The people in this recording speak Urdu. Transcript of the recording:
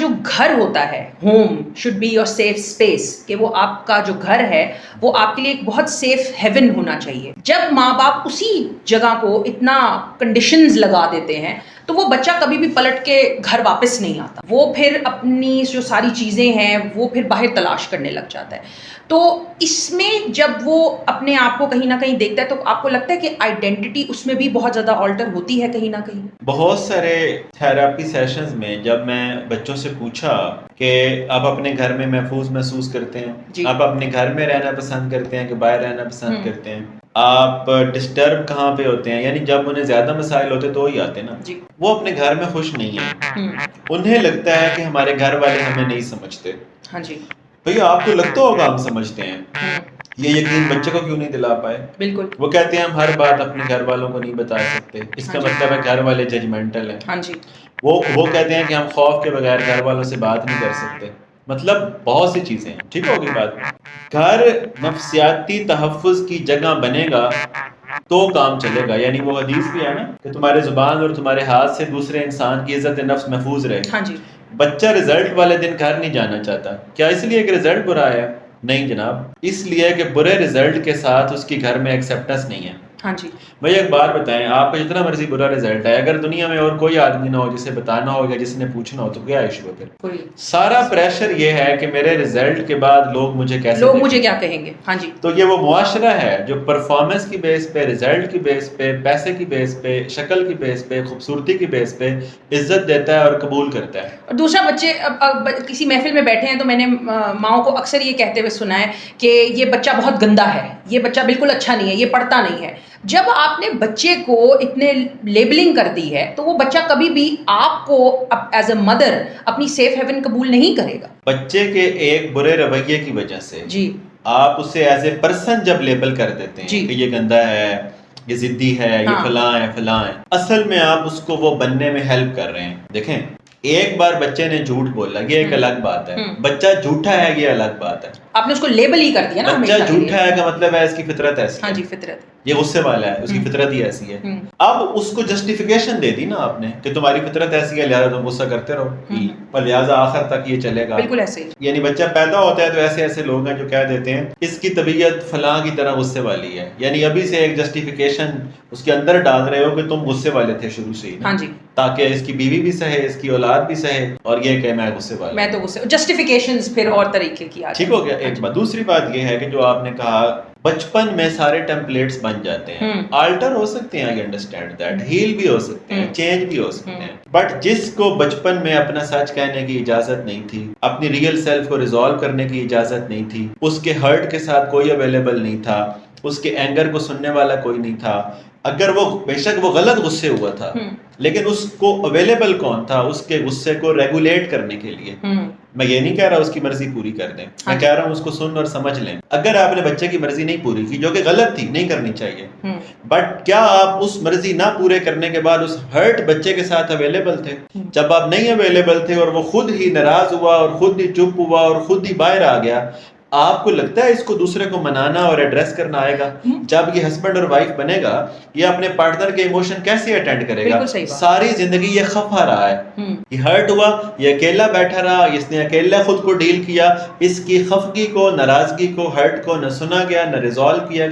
جو گھر ہوتا ہے، home should be your safe space, کہ وہ آپ کا جو گھر ہے وہ آپ کے لیے ایک بہت سیف ہیون ہونا چاہیے. جب ماں باپ اسی جگہ کو اتنا کنڈیشنز لگا دیتے ہیں تو وہ بچہ کبھی بھی پلٹ کے گھر واپس نہیں آتا، وہ پھر اپنی جو ساری چیزیں ہیں وہ پھر باہر تلاش کرنے لگ جاتا ہے. تو اس میں جب وہ اپنے آپ کو کہیں نہ کہیں دیکھتا ہے تو آپ کو لگتا ہے کہ آئیڈینٹی اس میں بھی بہت زیادہ آلٹر ہوتی ہے کہیں نہ کہیں. بہت سارے تھراپی سیشنز میں جب میں بچوں سے پوچھا کہ آپ اپنے گھر میں محفوظ محسوس کرتے ہیں، جی. آپ اپنے گھر میں رہنا پسند کرتے ہیں کہ باہر رہنا پسند کرتے ہیں، آپ ڈسٹرب کہاں پہ ہوتے ہیں، یعنی جب انہیں زیادہ مسائل ہوتے تو وہی آتے نا. جی. وہ اپنے گھر میں خوش نہیں ہیں، انہیں لگتا ہے کہ ہمارے گھر والے ہمیں نہیں سمجھتے. ہاں جی. بھئی آپ کو لگتا ہوگا ہم سمجھتے ہیں، یہ یقین بچے کو کیوں نہیں دلا پائے؟ بالکل. وہ کہتے ہیں ہم ہر بات اپنے گھر والوں کو نہیں بتا سکتے، اس کا مطلب ہے گھر والے ججمنٹل ہیں. ہاں جی. وہ کہتے ہیں کہ ہم خوف کے بغیر گھر والوں سے بات نہیں کر سکتے. مطلب بہت سی چیزیں ہیں. ٹھیک ہوگی بات. گھر نفسیاتی تحفظ کی جگہ بنے گا تو کام چلے گا. یعنی وہ حدیث بھی ہے نا کہ تمہارے زبان اور تمہارے ہاتھ سے دوسرے انسان کی عزت نفس محفوظ رہے. ہاں جی. بچہ رزلٹ والے دن گھر نہیں جانا چاہتا. کیا اس لیے کہ رزلٹ برا ہے؟ نہیں جناب، اس لیے کہ برے رزلٹ کے ساتھ اس کی گھر میں ایکسیپٹنس نہیں ہے. ہاں جی. بھئی ایک بات بتائیں، آپ کا جتنا مرضی برا رزلٹ ہے، اگر دنیا میں اور کوئی آدمی نہ ہو جسے بتانا ہو یا جس نے پوچھنا ہو تو کیا ایشو ہے پھر؟ سارا پریشر یہ ہے کہ میرے رزلٹ کے بعد لوگ مجھے کیسے لوگ مجھے کیا کہیں گے. ہاں جی. تو یہ وہ معاشرہ ہے جو پرفارمنس کی بیس پہ، رزلٹ کی بیس پہ، پیسے کی بیس پہ، شکل کی بیس پہ، خوبصورتی کی بیس پہ عزت دیتا ہے اور قبول کرتا ہے. اور دوسرا بچے کسی محفل میں بیٹھے ہیں تو میں نے ماؤں کو اکثر یہ کہتے ہوئے سنا ہے کہ یہ بچہ بہت گندا ہے، یہ بچہ بالکل اچھا نہیں ہے، یہ پڑھتا نہیں ہے. جب آپ نے بچے کو اتنے لیبلنگ کر دی ہے تو وہ بچہ کبھی بھی آپ کو ایز اے مدر اپنی سیف ہیون قبول نہیں کرے گا. بچے کے ایک برے رویے کی وجہ سے جی آپ اسے ایز اے پرسن جب لیبل کر دیتے ہیں جی. کہ یہ گندا ہے، یہ ضدی ہے، یہ فلاں ہے فلاں ہے، اصل میں آپ اس کو وہ بننے میں ہیلپ کر رہے ہیں. دیکھیں، ایک بار بچے نے جھوٹ بولا، یہ ایک الگ بات ہے. بچہ جھوٹا ہے، یہ الگ بات ہے. آپ نے اس کو لیبل ہی کر دیا نا. بچہ جھوٹا ہے کا مطلب ہے اس کی فطرت ایسی ہے. ہاں جی، فطرت. یہ غصے والا ہے، اس کی فطرت ہی ایسی ہے. اب اس کو جسٹیفیکیشن دے دی نا آپ نے کہ تمہاری فطرت ایسی ہے لہٰذا تم غصہ کرتے رہو، اور لہٰذا آخر تک یہ چلے گا. بالکل ایسے ہی. یعنی بچہ پیدا ہوتا ہے تو ایسے لوگ ہیں جو کہہ دیتے ہیں اس کی طبیعت فلاں کی طرح غصے والی ہے. یعنی ابھی سے ایک جسٹیفیکیشن اس کے اندر ڈال رہے ہو کہ تم غصے والے تھے شروع سے ہی. ہاں جی. تاکہ اس کی بیوی بھی سہے، اس کی اولاد بھی سہے، اور یہ کہ میں غصے والا، میں تو غصے. جسٹیفیکیشنز پھر اور طریقے کی آ. ٹھیک ہو گیا. ایک بات. دوسری بات یہ ہے کہ جو آپ نے کہا بچپن میں سارے ٹیمپلیٹس بن جاتے ہیں، آلٹر ہو سکتے ہیں، آئی انڈرسٹینڈ دیٹ، ہیل بھی ہو سکتے ہیں، چینج بھی ہو سکتے ہیں. بٹ جس کو بچپن میں اپنا سچ کہنے کی اجازت نہیں تھی، اپنی ریئل سیلف کو ریزالو کرنے کی اجازت نہیں تھی، اس کے ہرٹ کے ساتھ کوئی اویلیبل نہیں تھا، اس کے اینگر کو سننے والا کوئی نہیں تھا، اگر وہ بے شک وہ غلط غصے ہوا تھا لیکن اس کو اویلیبل کون تھا اس کے غصے کو ریگولیٹ کرنے کے لیے. میں یہ نہیں کہہ رہا اس کی مرضی پوری کر دیں، میں کہہ رہا ہوں اس کو سن اور سمجھ لیں. اگر آپ نے بچے کی مرضی نہیں پوری کی، جو کہ غلط تھی، نہیں کرنی چاہیے، بٹ کیا آپ اس مرضی نہ پورے کرنے کے بعد اس ہرٹ بچے کے ساتھ اویلیبل تھے؟ جب آپ نہیں اویلیبل تھے اور وہ خود ہی ناراض ہوا اور خود ہی چپ ہوا اور خود ہی باہر آ گیا، آپ کو لگتا ہے اس کو دوسرے کو منانا اور ایڈریس کرنا آئے گا؟ جب یہ ہسبینڈ اور وائف بنے گا، یہ اپنے پارٹنر کے ایموشن کیسے اٹینڈ کرے گا؟ ساری زندگی یہ خفا رہا ہے، یہ ہرٹ ہوا، یہ اکیلا بیٹھا رہا، اس نے اکیلا خود کو ڈیل کیا، اس کی خفگی کو، ناراضگی کو، ہرٹ کو نہ سنا گیا، نہ ریزالو کیا گیا.